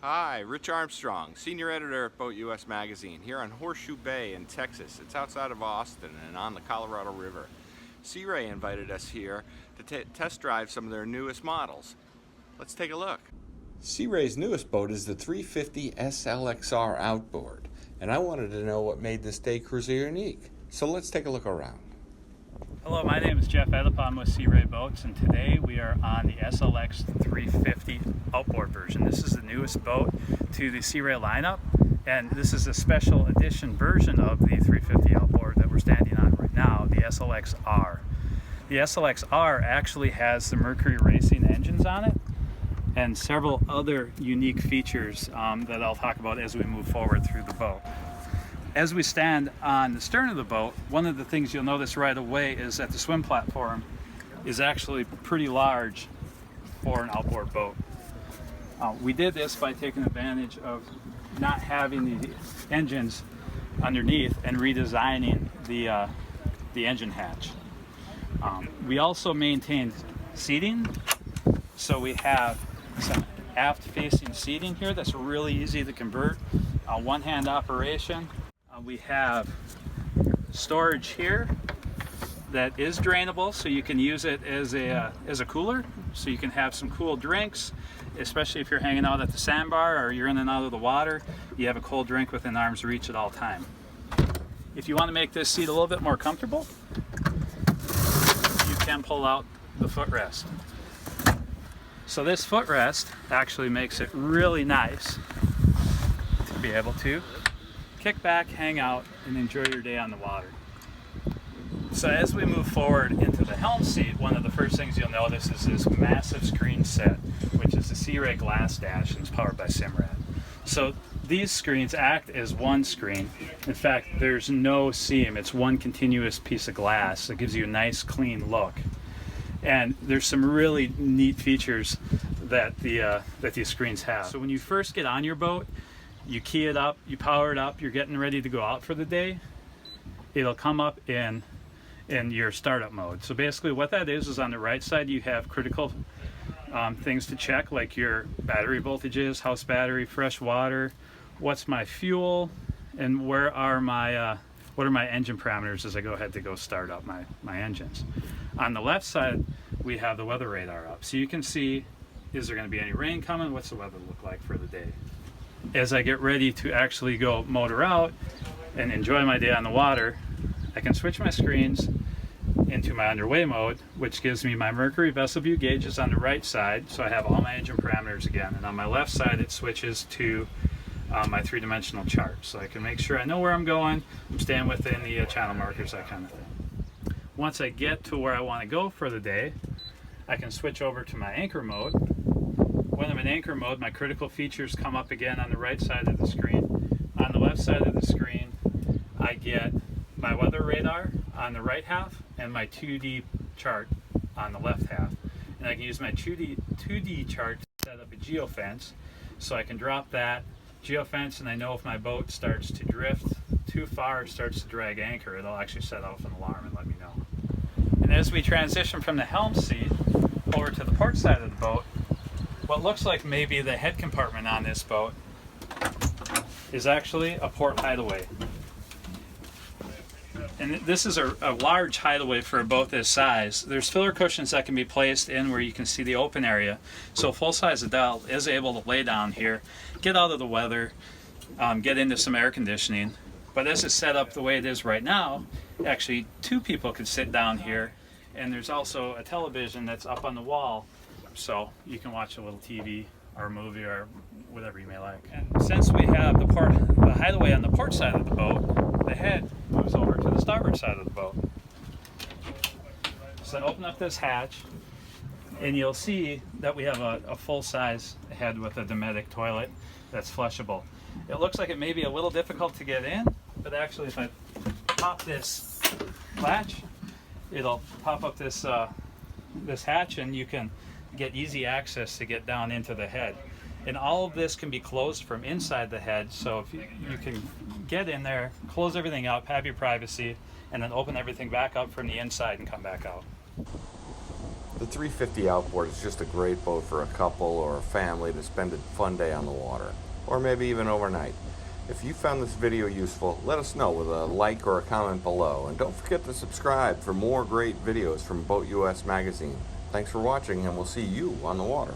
Hi, Rich Armstrong, Senior Editor at BoatUS Magazine, here on Horseshoe Bay in Texas. It's outside of Austin and on the Colorado River. Sea Ray invited us here to test drive some of their newest models. Let's take a look. Sea Ray's newest boat is the 350 SLX-R Outboard, and I wanted to know what made this daycruiser unique. So let's take a look around. Hello, my name is Jeff Etapa. I'm with Sea Ray Boats, and today we are on the SLX 350 Outboard version. This is the newest boat to the Sea Ray lineup, and this is a special edition version of the 350 Outboard that we're standing on right now, the SLX-R. The SLX-R actually has the Mercury racing engines on it and several other unique features that I'll talk about as we move forward through the boat. As we stand on the stern of the boat, one of the things you'll notice right away is that the swim platform is actually pretty large for an outboard boat. We did this by taking advantage of not having the engines underneath and redesigning the engine hatch. We also maintained seating, so we have some aft facing seating here that's really easy to convert. One-hand operation. We have storage here that is drainable, so you can use it as a cooler, so you can have some cool drinks, especially if you're hanging out at the sandbar or you're in and out of the water. You have a cold drink within arm's reach at all time. If you want to make this seat a little bit more comfortable, you can pull out the footrest. So this footrest actually makes it really nice to be able to kick back, hang out, and enjoy your day on the water. So as we move forward into the helm seat, one of the first things you'll notice is this massive screen set, which is the Sea Ray Glass Dash, and it's powered by Simrad. So these screens act as one screen. In fact, there's no seam. It's one continuous piece of glass that gives you a nice, clean look. And there's some really neat features that these screens have. So when you first get on your boat, you key it up, you power it up, you're getting ready to go out for the day, it'll come up in your startup mode. So basically what that is on the right side you have critical things to check, like your battery voltages, house battery, fresh water, what's my fuel, and what are my engine parameters as I go ahead to go start up my engines. On the left side we have the weather radar up, so you can see, is there going to be any rain coming, what's the weather look like for the day. As I get ready to actually go motor out and enjoy my day on the water, I can switch my screens into my underway mode, which gives me my Mercury vessel view gauges on the right side, so I have all my engine parameters again, and on my left side it switches to my three-dimensional chart, so I can make sure I know where I'm going, I'm staying within the channel markers, that kind of thing. Once I get to where I want to go for the day, I can switch over to my anchor mode. When I'm in anchor mode, my critical features come up again on the right side of the screen. On the left side of the screen, I get my weather radar on the right half and my 2D chart on the left half. And I can use my 2D chart to set up a geofence, so I can drop that geofence, and I know if my boat starts to drift too far, starts to drag anchor, it'll actually set off an alarm and let me know. And as we transition from the helm seat over to the port side of the boat, what looks like maybe the head compartment on this boat is actually a port hideaway. And this is a large hideaway for a boat this size. There's filler cushions that can be placed in where you can see the open area. So a full-size adult is able to lay down here, get out of the weather, get into some air conditioning. But as it's set up the way it is right now, actually two people could sit down here, and there's also a television that's up on the wall, so you can watch a little TV or a movie or whatever you may like. And since we have the hideaway on the port side of the boat, the head moves over to the starboard side of the boat. So I open up this hatch, and you'll see that we have a full-size head with a Dometic toilet that's flushable. It looks like it may be a little difficult to get in, but actually if I pop this latch, it'll pop up this hatch, and you can get easy access to get down into the head. And all of this can be closed from inside the head, so if you can get in there, close everything up, have your privacy, and then open everything back up from the inside and come back out. The 350 Outboard is just a great boat for a couple or a family to spend a fun day on the water, or maybe even overnight. If you found this video useful, let us know with a like or a comment below, and don't forget to subscribe for more great videos from BoatUS Magazine. Thanks for watching, and we'll see you on the water.